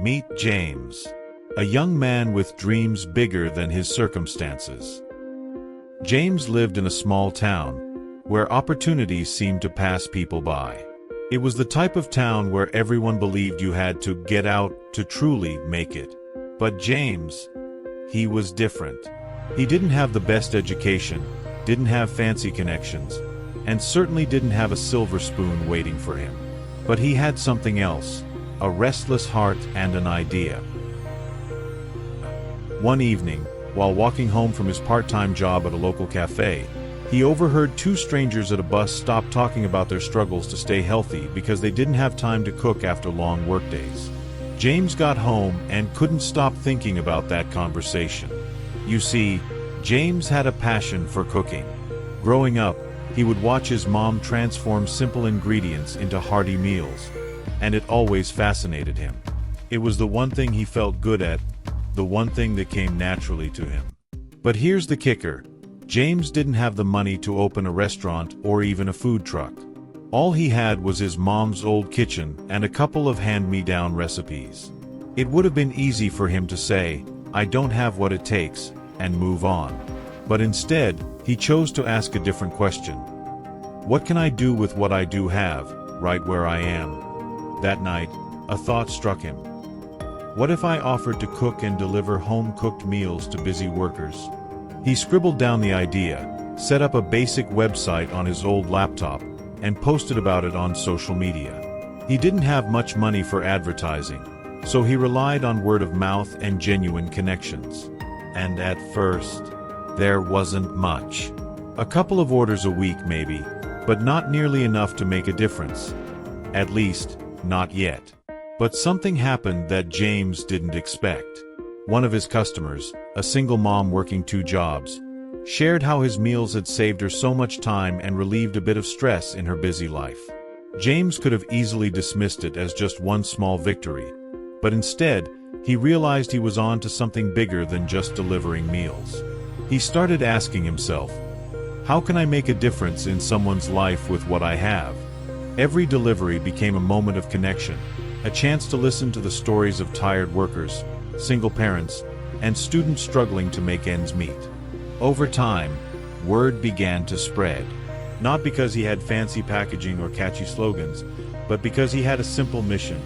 Meet James, a young man with dreams bigger than his circumstances. James lived in a small town, where opportunities seemed to pass people by. It was the type of town where everyone believed you had to get out to truly make it. But James, he was different. He didn't have the best education, didn't have fancy connections, and certainly didn't have a silver spoon waiting for him. But he had something else, a restless heart and an idea. One evening, while walking home from his part-time job at a local cafe, he overheard two strangers at a bus stop talking about their struggles to stay healthy because they didn't have time to cook after long workdays. James got home and couldn't stop thinking about that conversation. You see, James had a passion for cooking. Growing up, he would watch his mom transform simple ingredients into hearty meals, and it always fascinated him. It was the one thing he felt good at, the one thing that came naturally to him. But here's the kicker. James didn't have the money to open a restaurant or even a food truck. All he had was his mom's old kitchen and a couple of hand-me-down recipes. It would have been easy for him to say, "I don't have what it takes," and move on. But instead, he chose to ask a different question. What can I do with what I do have, right where I am? That night, a thought struck him. What if I offered to cook and deliver home-cooked meals to busy workers? He scribbled down the idea, set up a basic website on his old laptop, and posted about it on social media. He didn't have much money for advertising, so he relied on word of mouth and genuine connections. And at first, there wasn't much. A couple of orders a week maybe, but not nearly enough to make a difference. At least, not yet. But something happened that James didn't expect. One of his customers, a single mom working 2 jobs, shared how his meals had saved her so much time and relieved a bit of stress in her busy life. James could have easily dismissed it as just one small victory, but instead, he realized he was on to something bigger than just delivering meals. He started asking himself, how can I make a difference in someone's life with what I have? Every delivery became a moment of connection, a chance to listen to the stories of tired workers, single parents, and students struggling to make ends meet. Over time, word began to spread. Not because he had fancy packaging or catchy slogans, but because he had a simple mission,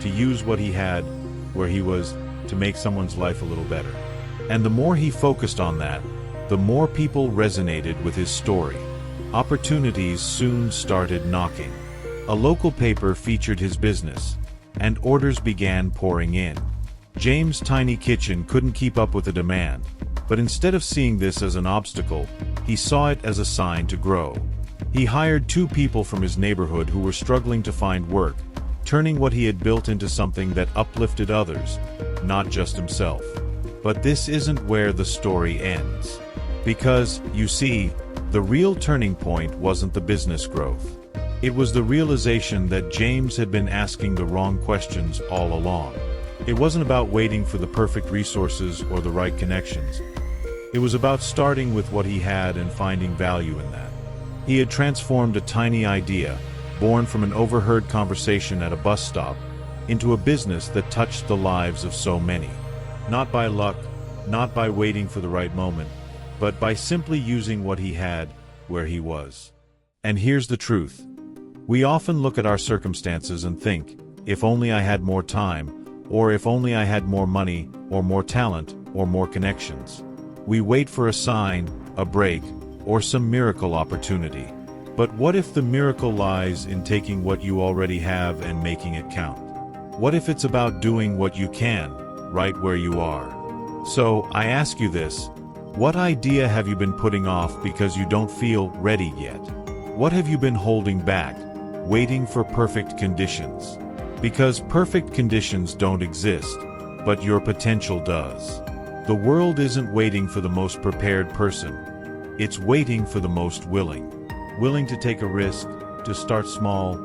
to use what he had, where he was, to make someone's life a little better. And the more he focused on that, the more people resonated with his story. Opportunities soon started knocking. A local paper featured his business, and orders began pouring in. James' tiny kitchen couldn't keep up with the demand, but instead of seeing this as an obstacle, he saw it as a sign to grow. He hired 2 people from his neighborhood who were struggling to find work, turning what he had built into something that uplifted others, not just himself. But this isn't where the story ends. Because, you see, the real turning point wasn't the business growth. It was the realization that James had been asking the wrong questions all along. It wasn't about waiting for the perfect resources or the right connections. It was about starting with what he had and finding value in that. He had transformed a tiny idea, born from an overheard conversation at a bus stop, into a business that touched the lives of so many. Not by luck, not by waiting for the right moment, but by simply using what he had, where he was. And here's the truth. We often look at our circumstances and think, if only I had more time, or if only I had more money, or more talent, or more connections. We wait for a sign, a break, or some miracle opportunity. But what if the miracle lies in taking what you already have and making it count? What if it's about doing what you can, right where you are? So, I ask you this, what idea have you been putting off because you don't feel ready yet? What have you been holding back, waiting for perfect conditions? Because perfect conditions don't exist, but your potential does. The world isn't waiting for the most prepared person. It's waiting for the most willing. Willing to take a risk, to start small,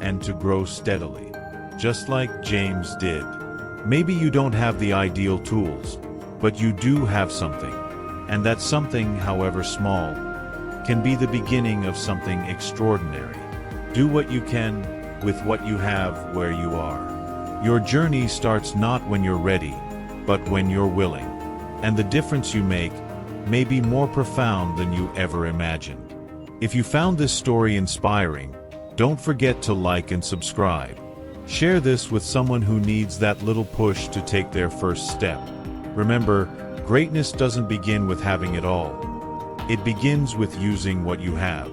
and to grow steadily. Just like James did. Maybe you don't have the ideal tools, but you do have something. And that something, however small, can be the beginning of something extraordinary. Do what you can, with what you have, where you are. Your journey starts not when you're ready, but when you're willing. And the difference you make may be more profound than you ever imagined. If you found this story inspiring, don't forget to like and subscribe. Share this with someone who needs that little push to take their first step. Remember, greatness doesn't begin with having it all. It begins with using what you have.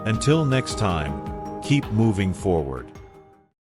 Until next time, keep moving forward.